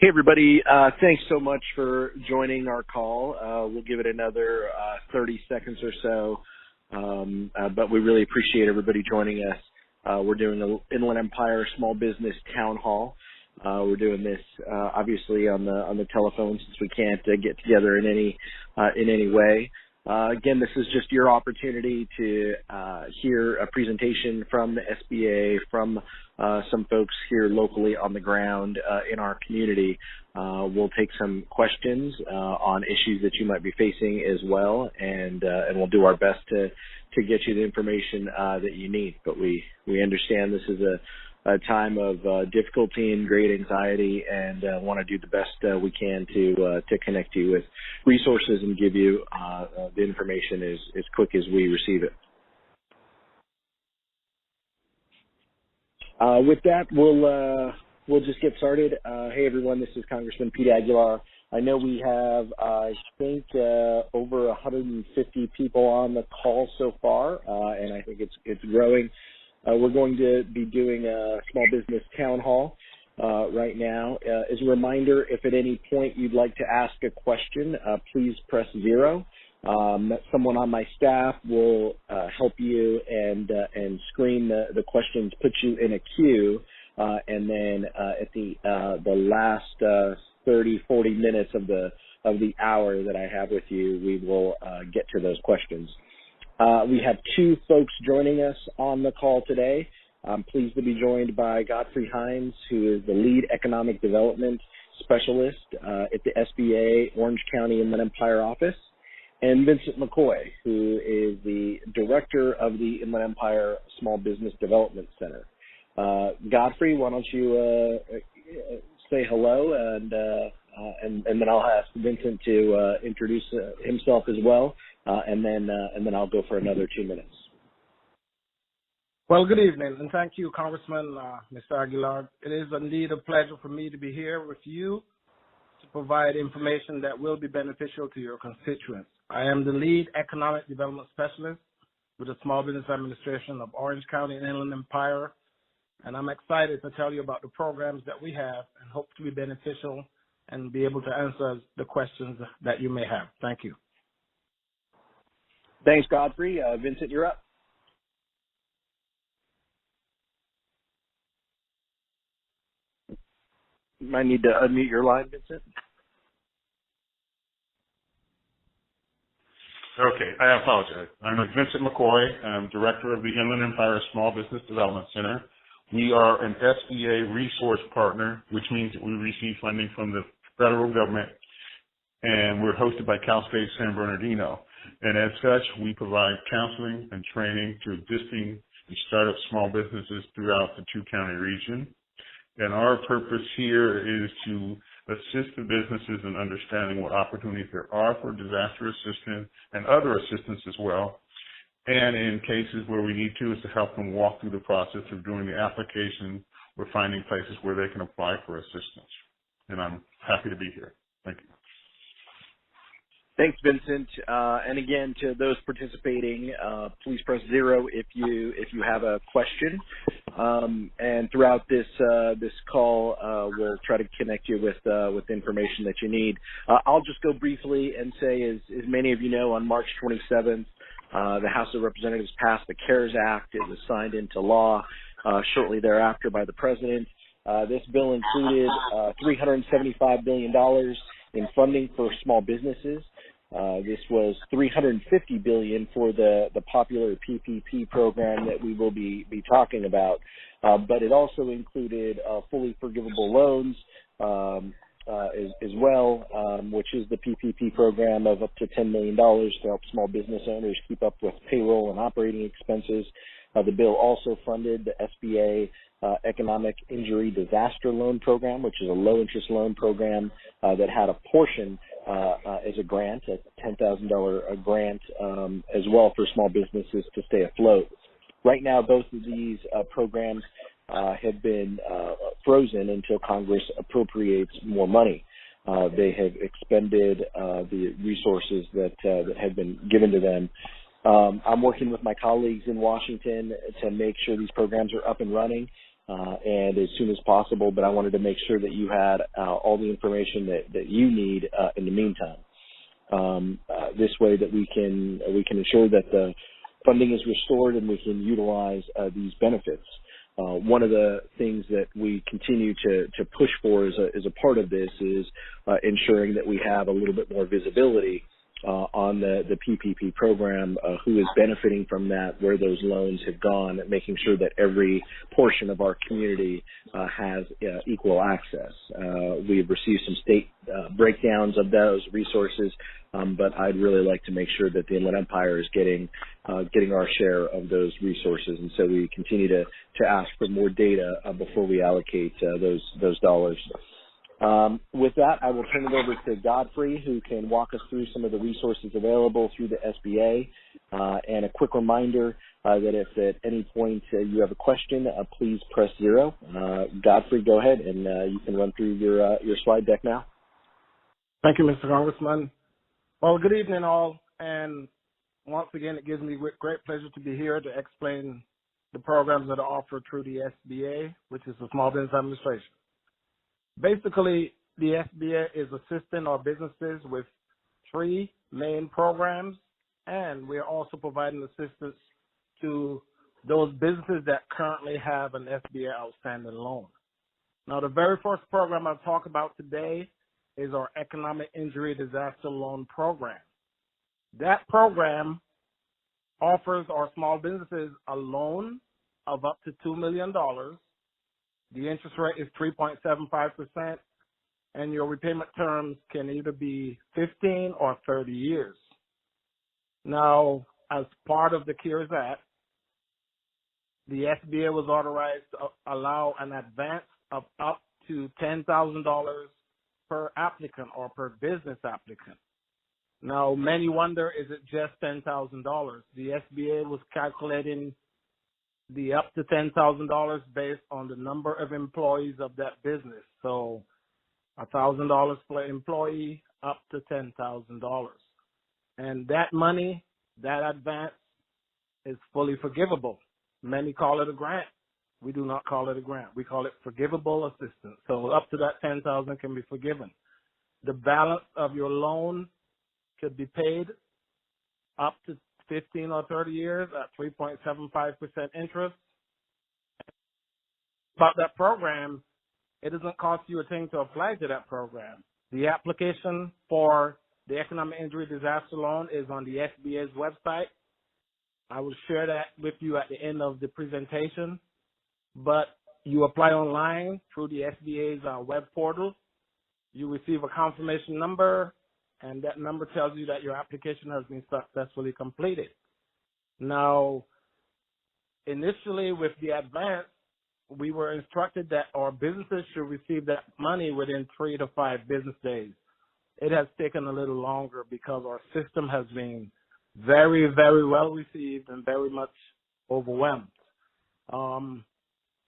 Hey, everybody. Thanks so much for joining our call. We'll give it another 30 seconds or so, but we really appreciate everybody joining us. We're doing an Inland Empire Small Business Town Hall. We're doing this obviously on the telephone since we can't get together in any way. Again, this is just your opportunity to hear a presentation from the SBA, from some folks here locally on the ground in our community. We'll take some questions on issues that you might be facing as well, and we'll do our best to get you the information that you need. But we understand this is a time of difficulty and great anxiety, and want to do the best we can to connect you with resources and give you the information as quick as we receive it. With that, we'll just get started. Hey everyone, this is Congressman Pete Aguilar. I know we have, I think, over 150 people on the call so far, and I think it's growing. We're going to be doing a small business town hall right now. As a reminder, if at any point you'd like to ask a question, please press 0. Someone on my staff will help you and screen the questions, put you in a queue, and then at the last 30, 40 minutes of the hour that I have with you, we will get to those questions. We have 2 folks joining us on the call today. I'm pleased to be joined by Godfrey Hines, who is the lead economic development specialist at the SBA Orange County Inland Empire office, and Vincent McCoy, who is the director of the Inland Empire Small Business Development Center. Godfrey, why don't you say hello, and then I'll ask Vincent to introduce himself as well, and then I'll go for another 2 minutes. Well, good evening, and thank you, Congressman Mr. Aguilar. It is indeed a pleasure for me to be here with you to provide information that will be beneficial to your constituents. I am the lead economic development specialist with the Small Business Administration of Orange County and Inland Empire, and I'm excited to tell you about the programs that we have and hope to be beneficial and be able to answer the questions that you may have. Thank you. Thanks, Godfrey. Vincent, you're up. You might need to unmute your line, Vincent. Okay, I apologize. I'm Vincent McCoy. I'm director of the Inland Empire Small Business Development Center. We are an SBA resource partner, which means that we receive funding from the federal government, and we're hosted by Cal State San Bernardino. And as such, we provide counseling and training to existing and startup small businesses throughout the 2-county region. And our purpose here is to assist the businesses in understanding what opportunities there are for disaster assistance and other assistance as well. And in cases where we need to, is to help them walk through the process of doing the application or finding places where they can apply for assistance. And I'm happy to be here. Thank you. Thanks, Vincent. And again, to those participating, please press 0 if you have a question. And throughout this call, we'll try to connect you with information that you need. I'll just go briefly and say, as many of you know, on March 27th, the House of Representatives passed the CARES Act. It was signed into law shortly thereafter by the President. This bill included $375 billion in funding for small businesses. This was $350 billion for the popular PPP program that we will be talking about, but it also included fully forgivable loans as well, which is the PPP program of up to $10 million to help small business owners keep up with payroll and operating expenses. The bill also funded the SBA Economic Injury Disaster Loan Program, which is a low-interest loan program that had a portion as a grant, a $10,000 grant as well for small businesses to stay afloat. Right now, both of these programs have been frozen until Congress appropriates more money. They have expended the resources that have been given to them. I'm working with my colleagues in Washington to make sure these programs are up and running. and as soon as possible, but I wanted to make sure that you had all the information that you need in the meantime. This way that we can ensure that the funding is restored and we can utilize these benefits. One of the things that we continue to push for as a part of this is ensuring that we have a little bit more visibility on the PPP program, who is benefiting from that, where those loans have gone, making sure that every portion of our community has equal access. We've received some state breakdowns of those resources, but I'd really like to make sure that the Inland Empire is getting our share of those resources, and so we continue to ask for more data before we allocate those dollars. With that, I will turn it over to Godfrey, who can walk us through some of the resources available through the SBA. And a quick reminder that if at any point you have a question, please press 0. Godfrey, go ahead, and you can run through your slide deck now. Thank you, Mr. Congressman. Well, good evening, all. And once again, it gives me great pleasure to be here to explain the programs that are offered through the SBA, which is the Small Business Administration. Basically, the SBA is assisting our businesses with 3 main programs, and we are also providing assistance to those businesses that currently have an SBA outstanding loan. Now, the very first program I'll talk about today is our Economic Injury Disaster Loan Program. That program offers our small businesses a loan of up to $2 million. The interest rate is 3.75%, and your repayment terms can either be 15 or 30 years. Now, as part of the CARES Act, the SBA was authorized to allow an advance of up to $10,000 per applicant or per business applicant. Now, many wonder, is it just $10,000? The SBA was calculating the up to $10,000 based on the number of employees of that business. So $1,000 per employee, up to $10,000. And that money, that advance, is fully forgivable. Many call it a grant. We do not call it a grant. We call it forgivable assistance. So up to that $10,000 can be forgiven. The balance of your loan could be paid up to 15 or 30 years at 3.75% interest. About that program, it doesn't cost you a thing to apply to that program. The application for the Economic Injury Disaster Loan is on the SBA's website. I will share that with you at the end of the presentation. But you apply online through the SBA's web portal. You receive a confirmation number, and that number tells you that your application has been successfully completed. Now, initially with the advance, we were instructed that our businesses should receive that money within 3 to 5 business days. It has taken a little longer because our system has been very, very well received and very much overwhelmed.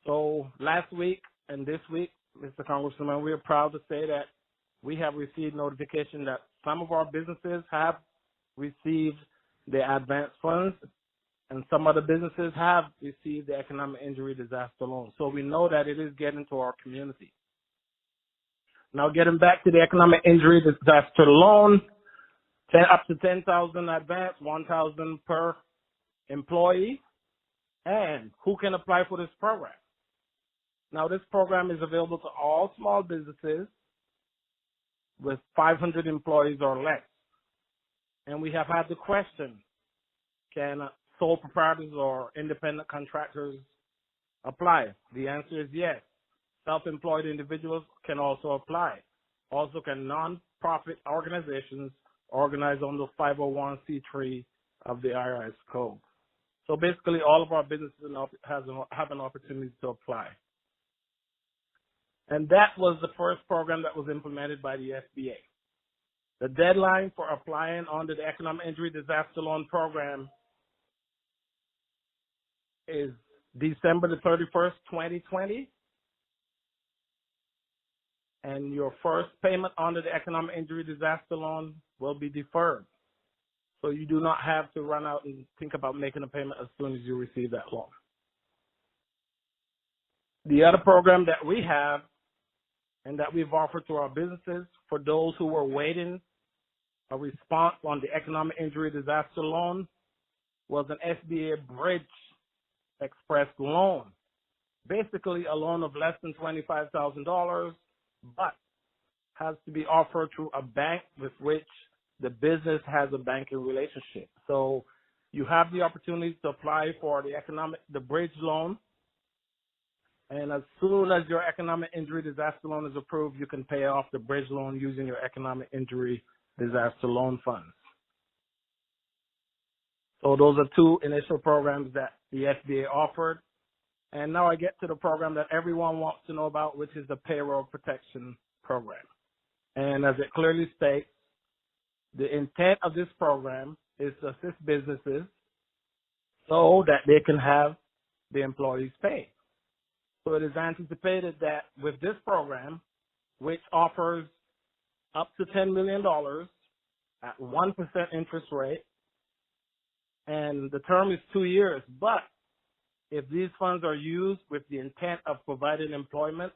So last week and this week, Mr. Congressman, we are proud to say that we have received notification that some of our businesses have received the advance funds, and some other businesses have received the Economic Injury Disaster Loan. So we know that it is getting to our community. Now, getting back to the Economic Injury Disaster Loan, up to $10,000 advance, $1,000 per employee. And who can apply for this program? Now, this program is available to all small businesses with 500 employees or less. And we have had the question, can sole proprietors or independent contractors apply? The answer is yes. Self-employed individuals can also apply. Also can non-profit organizations organized under 501c3 of the IRS code. So basically all of our businesses have an opportunity to apply. And that was the first program that was implemented by the SBA. The deadline for applying under the Economic Injury Disaster Loan Program is December the 31st, 2020. And your first payment under the Economic Injury Disaster Loan will be deferred. So you do not have to run out and think about making a payment as soon as you receive that loan. The other program that we have and that we've offered to our businesses for those who were waiting a response on the economic injury disaster loan was an SBA Bridge Express loan. Basically a loan of less than $25,000, but has to be offered through a bank with which the business has a banking relationship. So you have the opportunity to apply for the bridge loan. And as soon as your economic injury disaster loan is approved, you can pay off the bridge loan using your economic injury disaster loan funds. So those are two initial programs that the SBA offered. And now I get to the program that everyone wants to know about, which is the payroll protection program. And as it clearly states, the intent of this program is to assist businesses so that they can have the employees paid. So it is anticipated that with this program, which offers up to $10 million at 1% interest rate, and the term is 2 years, but if these funds are used with the intent of providing employment,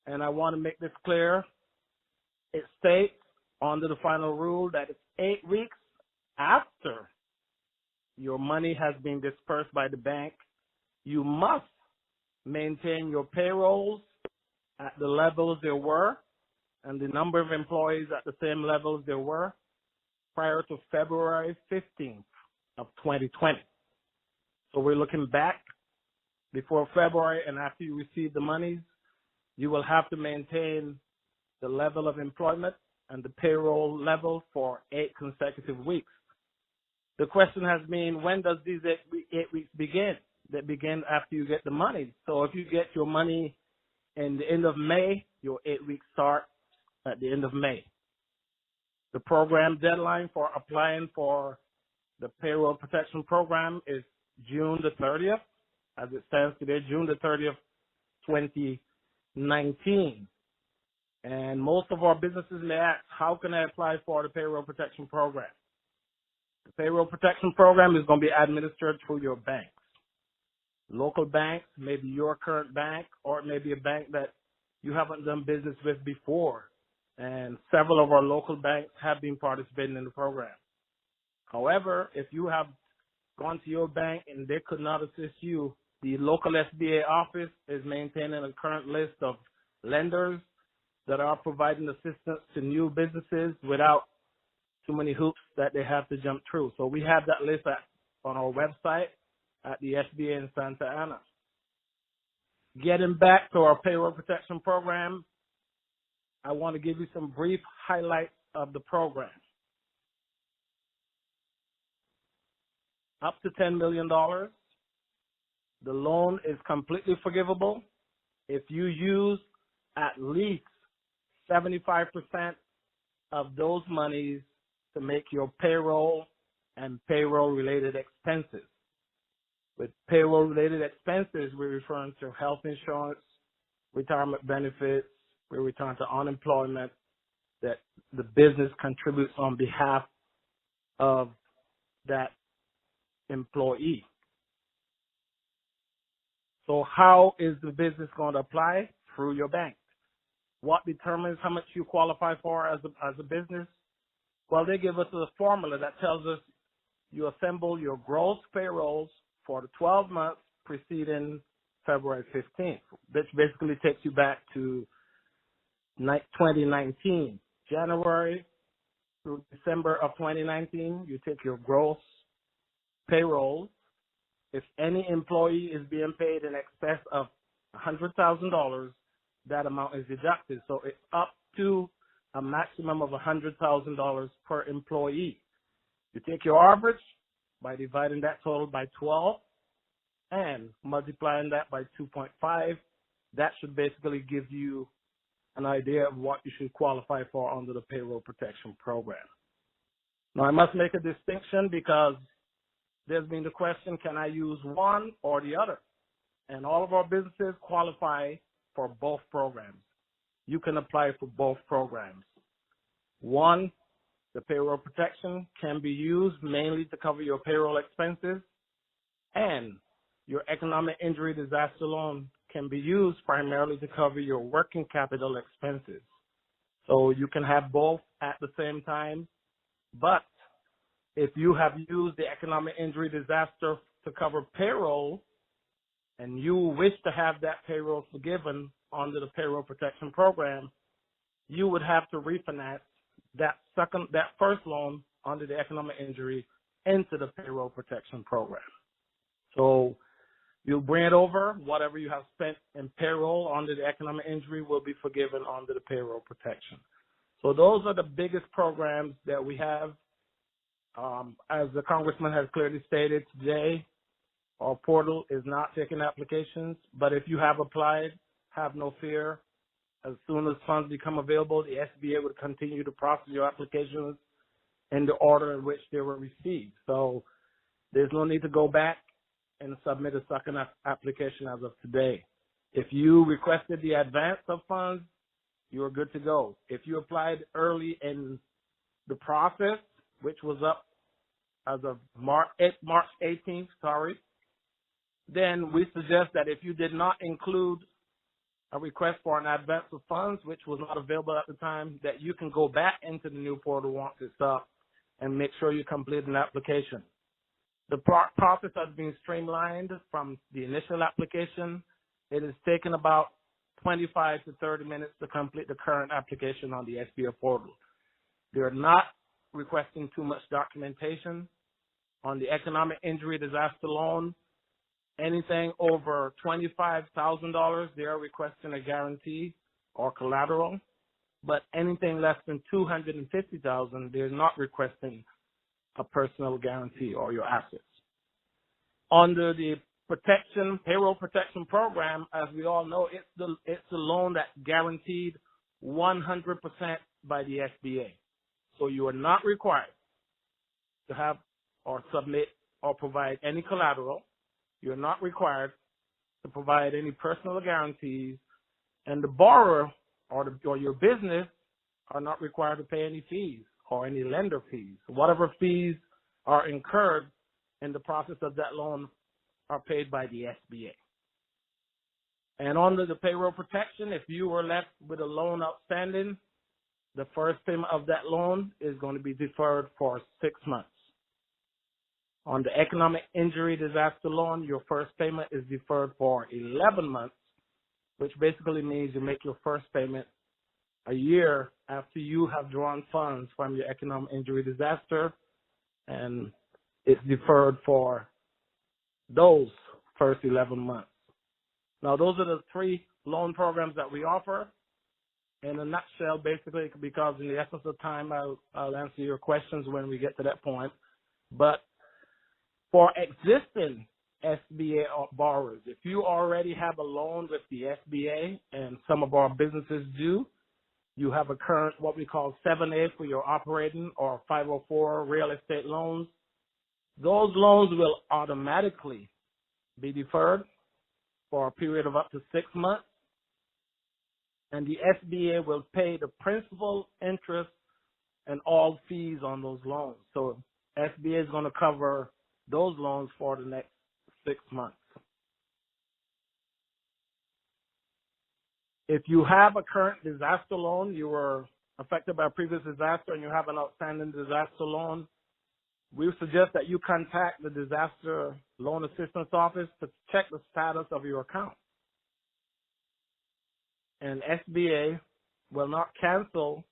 and I want to make this clear, it states under the final rule that it's 8 weeks after your money has been dispersed by the bank, you must maintain your payrolls at the levels they were and the number of employees at the same levels they were prior to February 15th of 2020. So we're looking back before February, and after you receive the monies, you will have to maintain the level of employment and the payroll level for 8 consecutive weeks. The question has been, when does these 8 weeks begin? They begin after you get the money. So if you get your money in the end of May, your 8 weeks start at the end of May. The program deadline for applying for the payroll protection program is June the 30th, as it stands today, June the 30th, 2019. And most of our businesses may ask, how can I apply for the payroll protection program? The payroll protection program is going to be administered through your banks. Local banks, maybe your current bank, or it may be a bank that you haven't done business with before. And several of our local banks have been participating in the program. However, if you have gone to your bank and they could not assist you, the local SBA office is maintaining a current list of lenders that are providing assistance to new businesses without too many hoops that they have to jump through. So we have that list on our website at the SBA in Santa Ana. Getting back to our payroll protection program, I want to give you some brief highlights of the program. Up to $10 million. The loan is completely forgivable if you use at least 75% of those monies to make your payroll and payroll-related expenses. With payroll-related expenses, we're referring to health insurance, retirement benefits, we're referring to unemployment that the business contributes on behalf of that employee. So how is the business going to apply? Through your bank. What determines how much you qualify for as a business? Well, they give us a formula that tells us you assemble your gross payrolls for the 12 months preceding February 15th, which basically takes you back to 2019, January through December of 2019. You take your gross payrolls. If any employee is being paid in excess of $100,000, that amount is deducted. So it's up to a maximum of $100,000 per employee. You take your average by dividing that total by 12 and multiplying that by 2.5. That should basically give you an idea of what you should qualify for under the payroll protection program. Now, I must make a distinction because there's been the question, can I use one or the other? And all of our businesses qualify for both programs. You can apply for both programs. One, the payroll protection can be used mainly to cover your payroll expenses, and your economic injury disaster loan can be used primarily to cover your working capital expenses. So you can have both at the same time, but if you have used the economic injury disaster to cover payroll and you wish to have that payroll forgiven under the payroll protection program, you would have to refinance that first loan under the economic injury into the payroll protection program. So you'll bring it over. Whatever you have spent in payroll under the economic injury will be forgiven under the payroll protection. So those are the biggest programs that we have. As the Congressman has clearly stated today, our portal is not taking applications, but if you have applied, have no fear. As soon as funds become available, the SBA would continue to process your applications in the order in which they were received. So there's no need to go back and submit a second application as of today. If you requested the advance of funds, you are good to go. If you applied early in the process, which was up as of March 18th, then we suggest that if you did not include a request for an advance of funds, which was not available at the time, that you can go back into the new portal once it's up and make sure you complete an application. The process has been streamlined from the initial application. It has taken about 25 to 30 minutes to complete the current application on the SBA portal. They're not requesting too much documentation. On the economic injury disaster loan, anything over $25,000, they are requesting a guarantee or collateral. But anything less than $250,000, they're not requesting a personal guarantee or your assets. Under the payroll protection program, as we all know, it's the loan that's guaranteed 100% by the SBA. So you are not required to have or submit or provide any collateral. You're not required to provide any personal guarantees, and the borrower or your business are not required to pay any fees or any lender fees. Whatever fees are incurred in the process of that loan are paid by the SBA. And under the payroll protection, if you were left with a loan outstanding, the first payment of that loan is going to be deferred for 6 months. On the economic injury disaster loan, your first payment is deferred for 11 months, which basically means you make your first payment a year after you have drawn funds from your economic injury disaster, and it's deferred for those first 11 months. Now, those are the 3 loan programs that we offer. In a nutshell, basically, because in the essence of time, I'll answer your questions when we get to that point. But for existing SBA borrowers, if you already have a loan with the SBA, and some of our businesses do, you have a current what we call 7A for your operating or 504 real estate loans, those loans will automatically be deferred for a period of up to 6 months, and the SBA will pay the principal, interest, and all fees on those loans. So SBA is going to cover those loans for the next 6 months. If you have a current disaster loan, you were affected by a previous disaster and you have an outstanding disaster loan, we suggest that you contact the Disaster Loan Assistance Office to check the status of your account. And SBA will not cancel,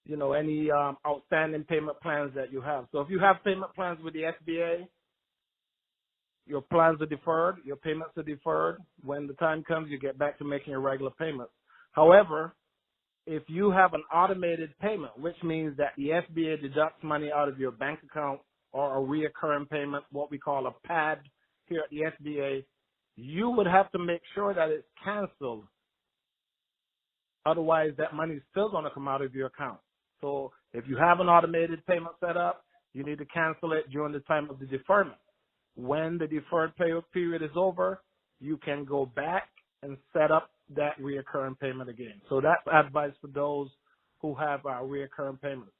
any outstanding payment plans that you have. So if you have payment plans with the SBA, your plans are deferred, your payments are deferred. When the time comes, you get back to making your regular payments. However, if you have an automated payment, which means that the SBA deducts money out of your bank account or a reoccurring payment, what we call a PAD here at the SBA, you would have to make sure that it's canceled. Otherwise, that money is still going to come out of your account. So if you have an automated payment set up, you need to cancel it during the time of the deferment. When the deferred payment period is over, you can go back and set up that reoccurring payment again. So that's advice for those who have reoccurring payments.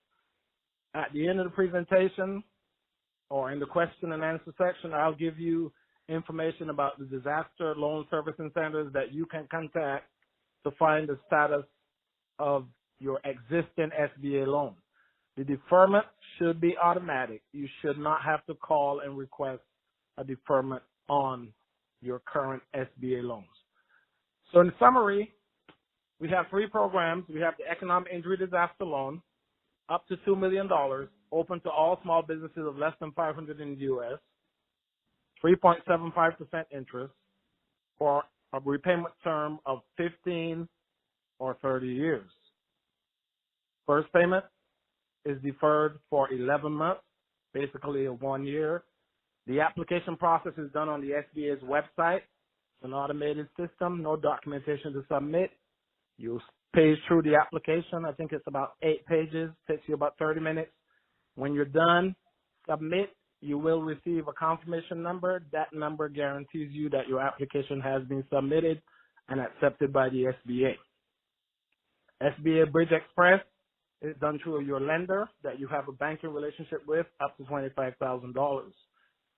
At the end of the presentation or in the question and answer section, I'll give you information about the disaster loan servicing centers that you can contact to find the status of your existing SBA loan. The deferment should be automatic. You should not have to call and request a deferment on your current SBA loans. So in summary, we have 3 programs. We have the economic injury disaster loan, up to $2 million, open to all small businesses of less than 500 in the U.S., 3.75% interest for a repayment term of 15 or 30 years. First payment is deferred for 11 months, basically 1 year. The application process is done on the SBA's website. It's an automated system, no documentation to submit. You page through the application. I think it's about 8 pages, takes you about 30 minutes. When you're done, submit. You will receive a confirmation number. That number guarantees you that your application has been submitted and accepted by the SBA. SBA Bridge Express is done through your lender that you have a banking relationship with, up to $25,000.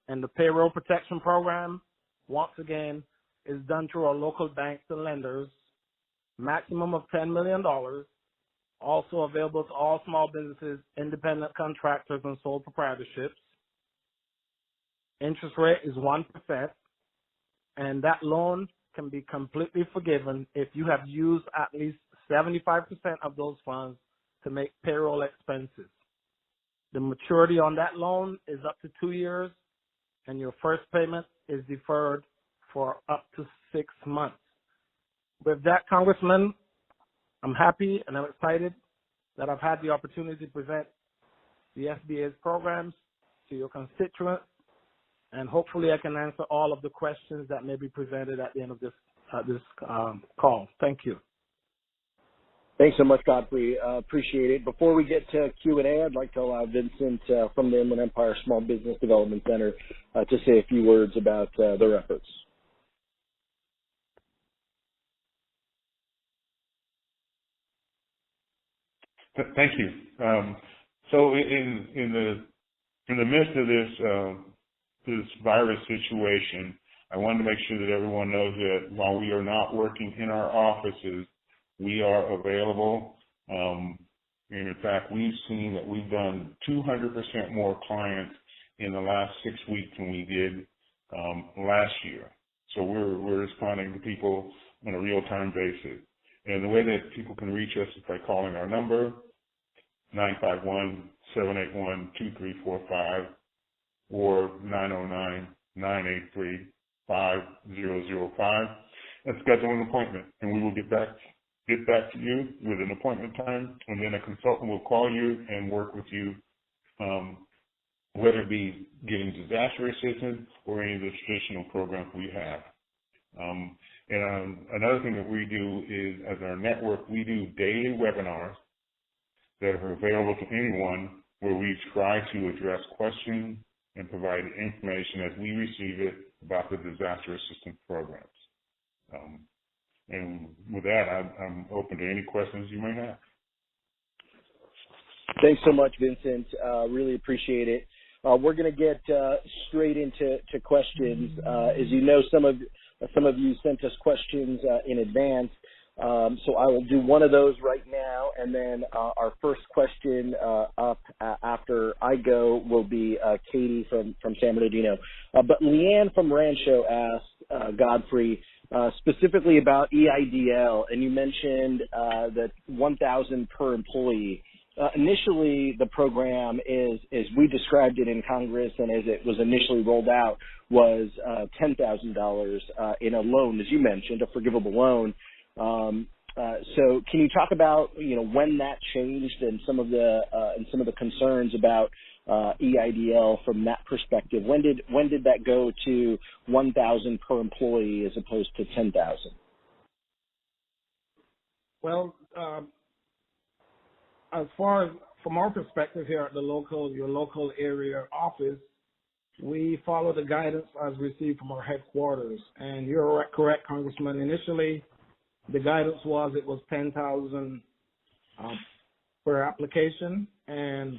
And the Payroll Protection Program, once again, is done through our local banks and lenders, maximum of $10 million, also available to all small businesses, independent contractors, and sole proprietorships. Interest rate is 1%, and that loan can be completely forgiven if you have used at least 75% of those funds to make payroll expenses. The maturity on that loan is up to 2 years, and your first payment is deferred for up to 6 months. With that, Congressman, I'm happy and I'm excited that I've had the opportunity to present the SBA's programs to your constituents, and hopefully I can answer all of the questions that may be presented at the end of this call. Thank you. Thanks so much, Godfrey. Appreciate it. Before we get to Q&A, I'd like to allow Vincent from the Inland Empire Small Business Development Center to say a few words about their efforts. Thank you. So in the midst of this virus situation, I wanted to make sure that everyone knows that while we are not working in our offices, we are available. And in fact, we've seen that we've done 200% more clients in the last 6 weeks than we did last year. So we're responding to people on a real-time basis. And the way that people can reach us is by calling our number, 951-781-2345 or 909-983-5005, and schedule an appointment. And we will get back to you with an appointment time, and then a consultant will call you and work with you, whether it be getting disaster assistance or any of the traditional programs we have. Another thing that we do is, as our network, we do daily webinars that are available to anyone, where we try to address questions and provide information as we receive it about the disaster assistance programs. And with that, I'm open to any questions you may have. Thanks so much, Vincent. Really appreciate it. We're going to get straight into questions. As you know, some of you sent us questions in advance, so I will do one of those right now, and then our first question up after I go will be Katie from San Bernardino. But Leanne from Rancho asked Godfrey specifically about EIDL, and you mentioned that $1,000 per employee. Initially, the program is, as we described it in Congress and as it was initially rolled out, was $10,000 in a loan, as you mentioned, a forgivable loan. So, can you talk about when that changed and some of the concerns about EIDL from that perspective? When did that go to $1,000 per employee as opposed to $10,000? Well, as far as from our perspective here at your local area office, we follow the guidance as received from our headquarters. And you're correct, Congressman. Initially, the guidance was it was $10,000 per application, and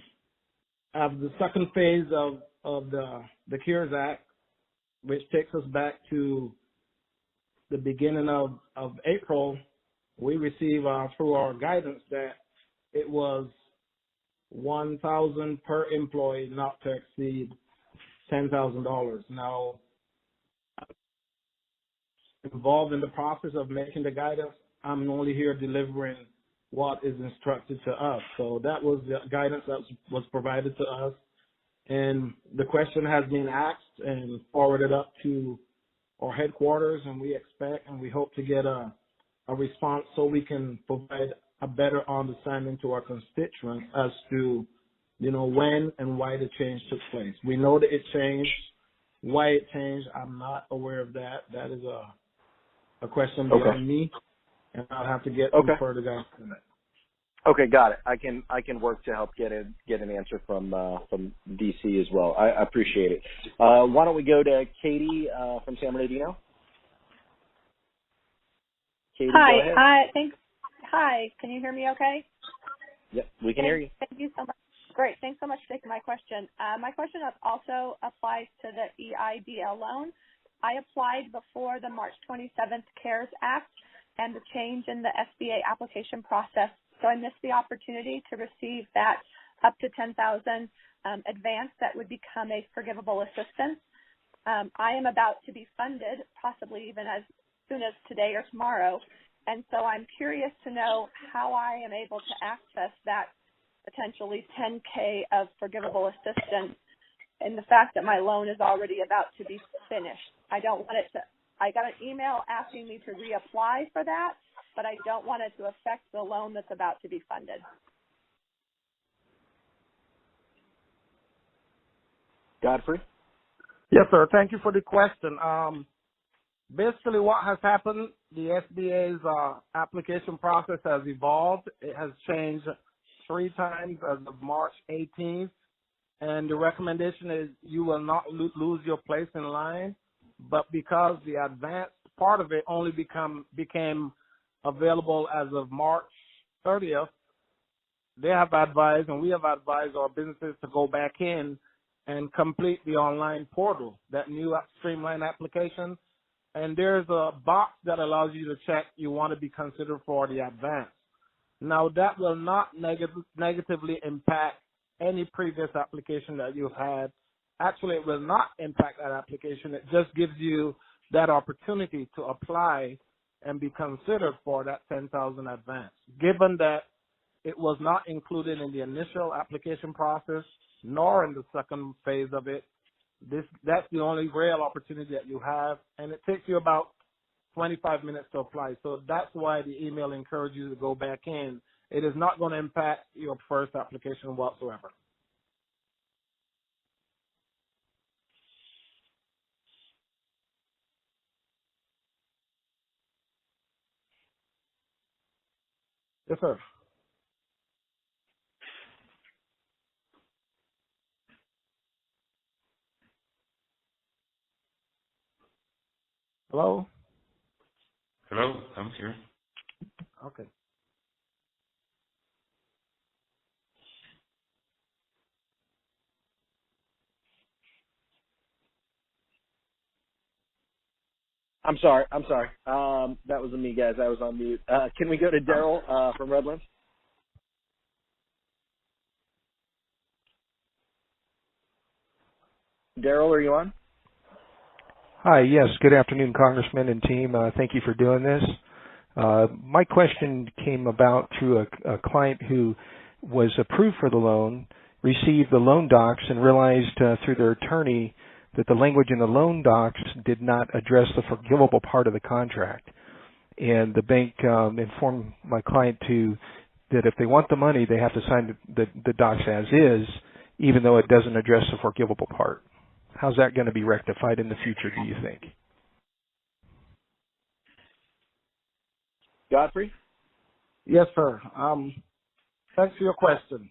after the second phase of the CARES Act, which takes us back to the beginning of April, we receive through our guidance that it was $1,000 per employee, not to exceed $10,000. Now, involved in the process of making the guidance, I'm only here delivering what is instructed to us. So that was the guidance that was provided to us. And the question has been asked and forwarded up to our headquarters, and we expect and we hope to get a response so we can provide a better understanding to our constituents as to, when and why the change took place. We know that it changed. Why it changed, I'm not aware of that. That is a question beyond me, and I'll have to get some further guidance on that. Okay, got it. I can work to help get an answer from DC as well. I appreciate it. Why don't we go to Katie from San Bernardino? Katie, hi. go ahead. Thanks. Hi. Can you hear me? Okay. Yep, we can hear you. Thank you so much. Great. Thanks so much for taking my question. My question also applies to the EIDL loan. I applied before the March 27th CARES Act and the change in the SBA application process. So I missed the opportunity to receive that up to $10,000 advance that would become a forgivable assistance. I am about to be funded, possibly even as soon as today or tomorrow, and so I'm curious to know how I am able to access that potentially $10K of forgivable assistance, and the fact that my loan is already about to be finished. I got an email asking me to reapply for that, but I don't want it to affect the loan that's about to be funded. Godfrey? Yes, sir. Thank you for the question. Basically, what has happened, the SBA's application process has evolved. It has changed 3 times as of March 18th, and the recommendation is you will not lose your place in line, but because the advanced part of it only became available as of March 30th, they have advised, and we have advised our businesses to go back in and complete the online portal, that new streamlined application. And there's a box that allows you to check you want to be considered for the advance. Now, that will not negatively impact any previous application that you've had. Actually, it will not impact that application. It just gives you that opportunity to apply and be considered for that $10,000 advance. Given that it was not included in the initial application process, nor in the second phase of it, that's the only real opportunity that you have, and it takes you about 25 minutes to apply. So that's why the email encourages you to go back in. It is not going to impact your first application whatsoever. Yes, sir. Hello? Hello, I'm here. Okay. I'm sorry. That was me, guys. I was on mute. Can we go to Daryl from Redlands? Daryl, are you on? Hi, yes. Good afternoon, Congressman and team. Thank you for doing this. My question came about through a client who was approved for the loan, received the loan docs, and realized through their attorney that the language in the loan docs did not address the forgivable part of the contract. And the bank informed my client that if they want the money, they have to sign the docs as is, even though it doesn't address the forgivable part. How's that going to be rectified in the future, do you think? Godfrey? Yes, sir. Thanks for your question.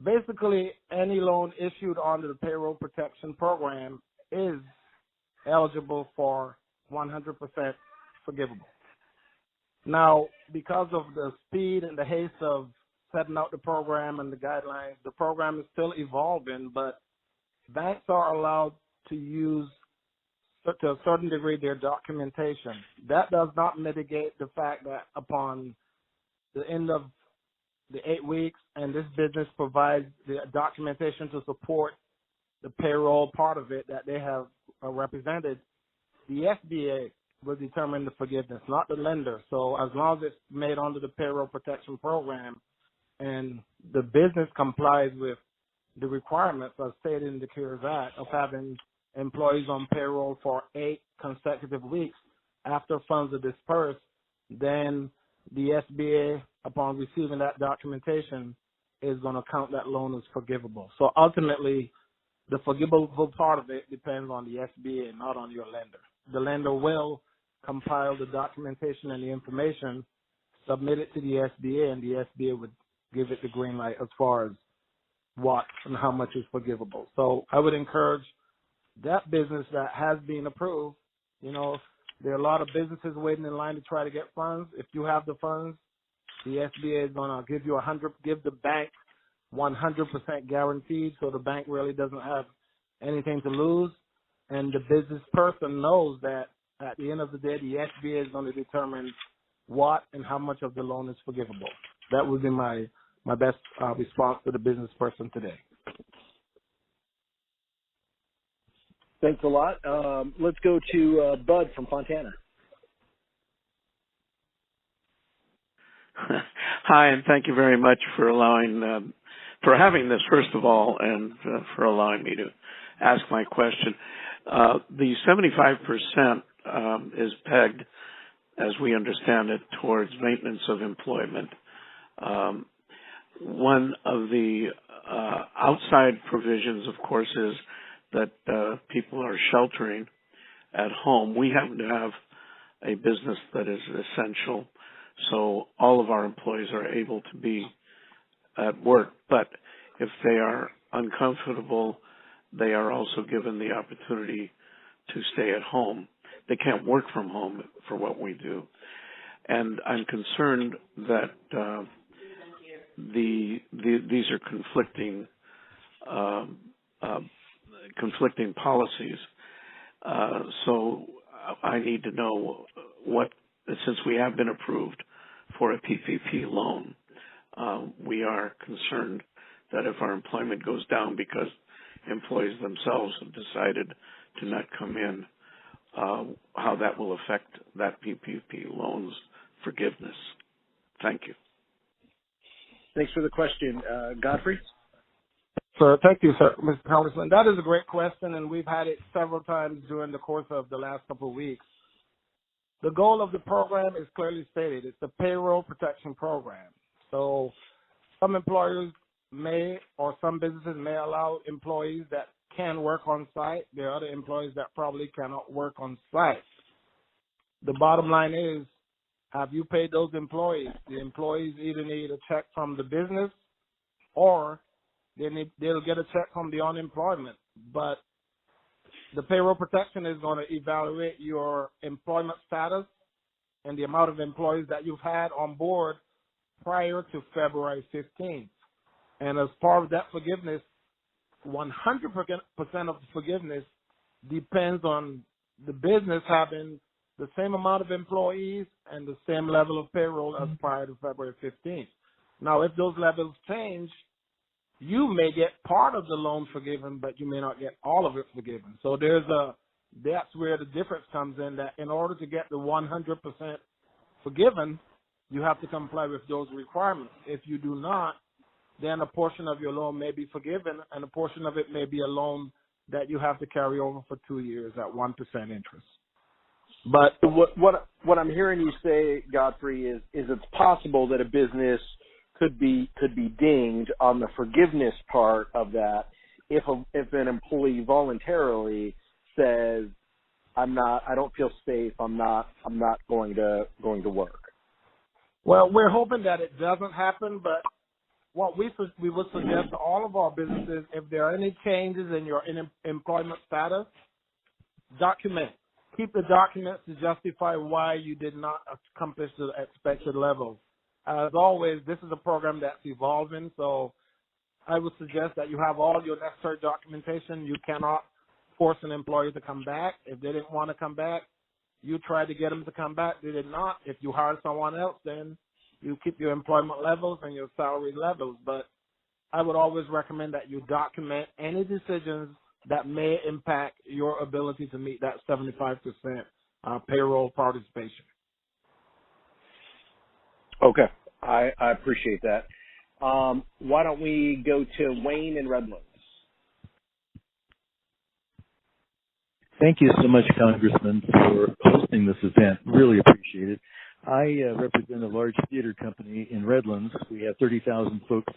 Basically, any loan issued under the Payroll Protection Program is eligible for 100% forgivable. Now, because of the speed and the haste of setting out the program and the guidelines, the program is still evolving, but banks are allowed to use to a certain degree, their documentation. That does not mitigate the fact that upon the end of the 8 weeks, and this business provides the documentation to support the payroll part of it that they have represented, the SBA will determine the forgiveness, not the lender. So as long as it's made under the payroll protection program and the business complies with the requirements as stated in the CARES Act of having employees on payroll for 8 consecutive weeks after funds are dispersed, then the SBA, upon receiving that documentation, is going to count that loan as forgivable. So ultimately, the forgivable part of it depends on the SBA, not on your lender. The lender will compile the documentation and the information, submit it to the SBA, and the SBA would give it the green light as far as what and how much is forgivable. So I would encourage that business that has been approved. You know, there are a lot of businesses waiting in line to try to get funds. If you have the funds, the SBA is going to give the bank 100% guaranteed, so the bank really doesn't have anything to lose. And the business person knows that at the end of the day, the SBA is going to determine what and how much of the loan is forgivable. That would be my best response to the business person today. Thanks a lot. Let's go to Bud from Fontana. Hi, and thank you very much for for having this, first of all, and for allowing me to ask my question. The 75% is pegged, as we understand it, towards maintenance of employment. One of the outside provisions, of course, is that people are sheltering at home. We happen to have a business that is essential, so all of our employees are able to be at work. But if they are uncomfortable, they are also given the opportunity to stay at home. They can't work from home for what we do. And I'm concerned that these are conflicting policies. So I need to know since we have been approved for a PPP loan, we are concerned that if our employment goes down because employees themselves have decided to not come in, how that will affect that PPP loan's forgiveness. Thank you. Thanks for the question. Godfrey? Sir, thank you, sir, Mr. Congressman. That is a great question, and we've had it several times during the course of the last couple of weeks. The goal of the program is clearly stated. It's a payroll protection program. So some employers may, or some businesses may allow employees that can work on site. There are other employees that probably cannot work on site. The bottom line is, have you paid those employees? The employees either need a check from the business or they'll get a check from the unemployment. But the payroll protection is going to evaluate your employment status and the amount of employees that you've had on board prior to February 15th. And as part of that forgiveness, 100% of the forgiveness depends on the business having the same amount of employees and the same level of payroll as prior to February 15th. Now, if those levels change, you may get part of the loan forgiven, but you may not get all of it forgiven. So that's where the difference comes in, that in order to get the 100% forgiven, you have to comply with those requirements. If you do not, then a portion of your loan may be forgiven, and a portion of it may be a loan that you have to carry over for 2 years at 1% interest. But what I'm hearing you say, Godfrey, is it's possible that a business could be dinged on the forgiveness part of that if an employee voluntarily says, I don't feel safe, I'm not going to work. Well, we're hoping that it doesn't happen, but what we would suggest to all of our businesses, if there are any changes in your employment status, document. Keep the documents to justify why you did not accomplish the expected level. As always, this is a program that's evolving, so I would suggest that you have all your necessary documentation. You cannot force an employee to come back. If they didn't want to come back, you try to get them to come back. They did not. If you hire someone else, then you keep your employment levels and your salary levels. But I would always recommend that you document any decisions that may impact your ability to meet that 75% payroll participation. Okay, I appreciate that. Why don't we go to Wayne in Redlands? Thank you so much, Congressman, for hosting this event. Really appreciate it. I represent a large theater company in Redlands. We have 30,000 folks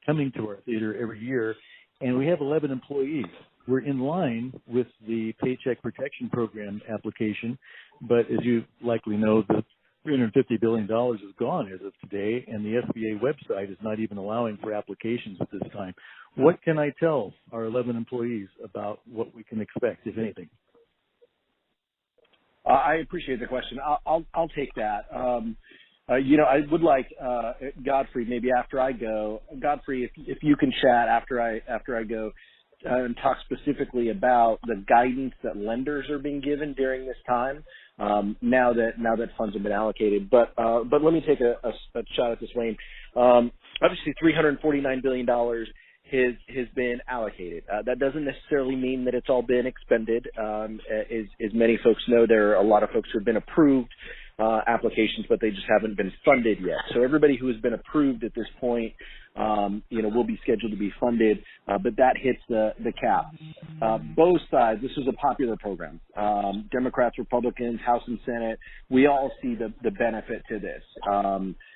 coming to our theater every year, and we have 11 employees. We're in line with the Paycheck Protection Program application, but as you likely know, the $350 billion is gone as of today, and the SBA website is not even allowing for applications at this time. What can I tell our 11 employees about what we can expect, if anything? I appreciate the question. I'll take that. I would like Godfrey, maybe after I go. Godfrey, if you can chat after I go and talk specifically about the guidance that lenders are being given during this time. Now that funds have been allocated, but let me take a shot at this, Wayne. Obviously, $349 billion has been allocated. That doesn't necessarily mean that it's all been expended. As many folks know, there are a lot of folks who have been approved applications, but they just haven't been funded yet. So everybody who has been approved at this point, will be scheduled to be funded, but that hits the cap. Both sides, this is a popular program. Democrats, Republicans, House and Senate, we all see the benefit to this.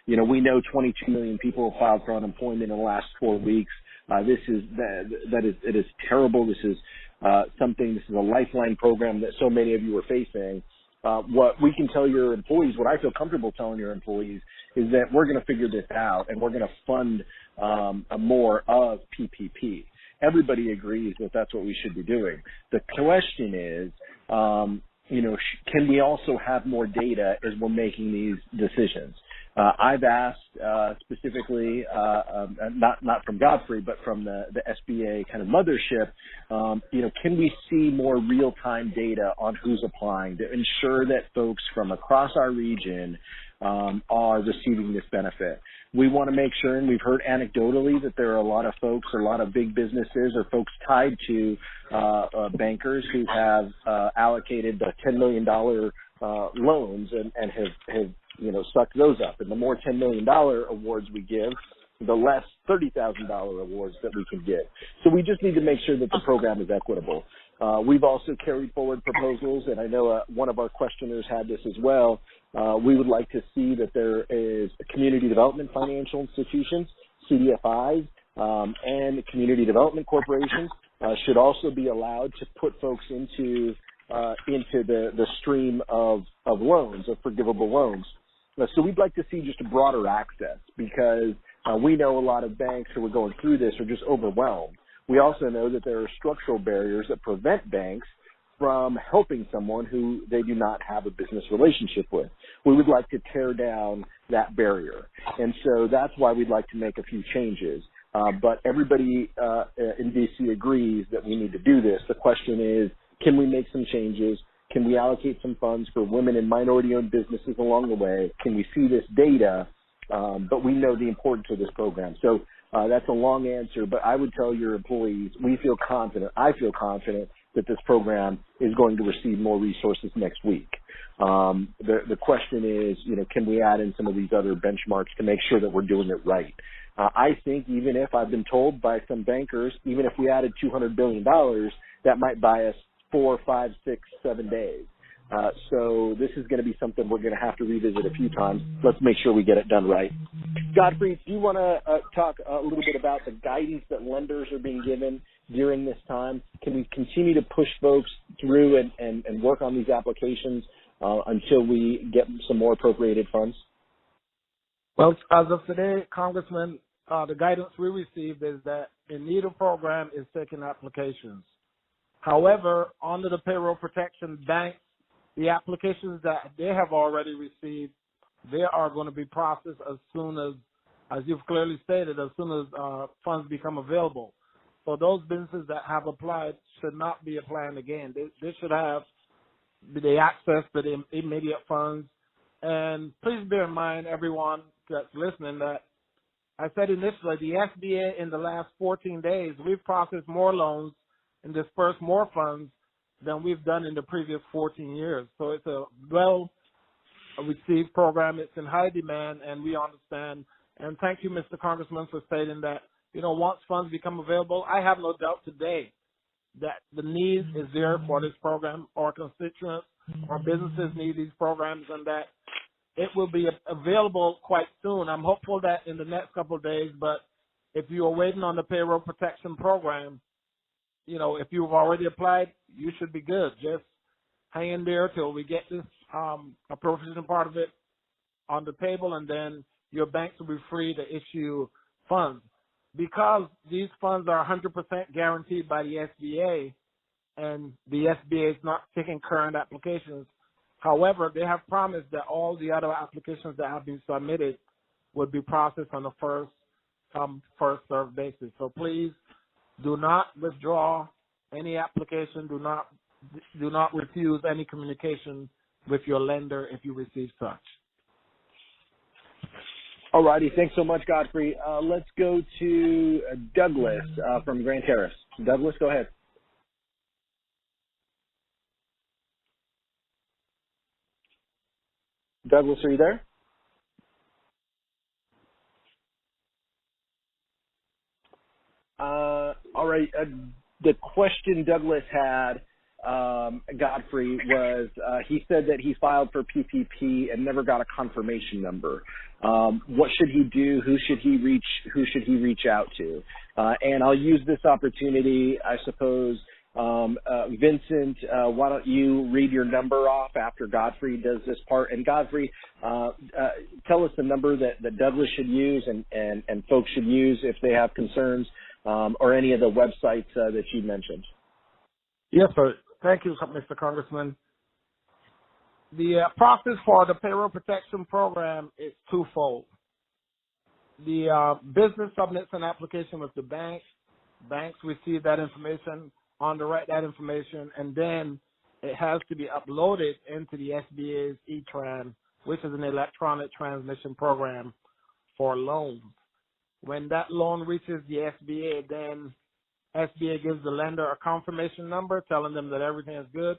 We know 22 million people have filed for unemployment in the last 4 weeks. It is terrible. This is this is a lifeline program that so many of you are facing. What we can tell your employees, what I feel comfortable telling your employees, is that we're going to figure this out and we're going to fund more of PPP. Everybody agrees that that's what we should be doing. The question is, can we also have more data as we're making these decisions? I've asked specifically, not from Godfrey, but from the SBA kind of mothership, can we see more real-time data on who's applying to ensure that folks from across our region are receiving this benefit? We want to make sure, and we've heard anecdotally that there are a lot of folks, a lot of big businesses or folks tied to bankers who have allocated the $10 million loans and have sucked those up. And the more $10 million awards we give, the less $30,000 awards that we can give. So we just need to make sure that the program is equitable. We've also carried forward proposals, and I know one of our questioners had this as well. We would like to see that there is community development financial institutions, CDFIs, and community development corporations should also be allowed to put folks into the stream of loans, of forgivable loans. So we'd like to see just a broader access because we know a lot of banks who are going through this are just overwhelmed. We also know that there are structural barriers that prevent banks from helping someone who they do not have a business relationship with. We would like to tear down that barrier. And so that's why we'd like to make a few changes. But everybody in D.C. agrees that we need to do this. The question is, can we make some changes? Can we allocate some funds for women and minority-owned businesses along the way? Can we see this data? But we know the importance of this program. So that's a long answer, but I would tell your employees, I feel confident that this program is going to receive more resources next week. The question is, can we add in some of these other benchmarks to make sure that we're doing it right? I think even if I've been told by some bankers, even if we added $200 billion, that might buy us 4, 5, 6, 7 days. So this is going to be something we're going to have to revisit a few times. Let's make sure we get it done right. Godfrey, do you want to talk a little bit about the guidance that lenders are being given during this time? Can we continue to push folks through and work on these applications until we get some more appropriated funds? Well, as of today, Congressman, the guidance we received is that in neither program is taking applications. However, under the payroll protection banks, the applications that they have already received, they are going to be processed as soon as you've clearly stated, as soon as funds become available. So those businesses that have applied should not be applying again. They should have the access to the immediate funds. And please bear in mind, everyone that's listening, that I said initially, the SBA in the last 14 days, we've processed more loans and dispersed more funds than we've done in the previous 14 years. So it's a well-received program. It's in high demand, and we understand. And thank you, Mr. Congressman, for stating that, once funds become available, I have no doubt today that the need is there for this program. Our constituents, our businesses need these programs, and that it will be available quite soon. I'm hopeful that in the next couple of days, but if you are waiting on the payroll protection program, if you've already applied, you should be good. Just hang in there till we get this appropriation part of it on the table, and then your banks will be free to issue funds. Because these funds are 100% guaranteed by the SBA, and the SBA is not taking current applications. However, they have promised that all the other applications that have been submitted would be processed on a first come, first served basis. So please do not withdraw any application. Do not refuse any communication with your lender if you receive such. All righty. Thanks so much, Godfrey. Let's go to Douglas from Grand Terrace. Douglas, go ahead. Douglas, are you there? All right. The question Douglas had, Godfrey, was he said that he filed for PPP and never got a confirmation number. What should he do? Who should he reach out to? And I'll use this opportunity, I suppose. Vincent, why don't you read your number off after Godfrey does this part? And Godfrey, tell us the number that Douglas should use and folks should use if they have concerns, or any of the websites that you mentioned. Yes, sir. Thank you, Mr. Congressman. The process for the payroll protection program is twofold. The business submits an application with the bank. Banks receive that information, underwrite that information, and then it has to be uploaded into the SBA's E-Tran, which is an electronic transmission program for loans. When that loan reaches the SBA, then SBA gives the lender a confirmation number telling them that everything is good,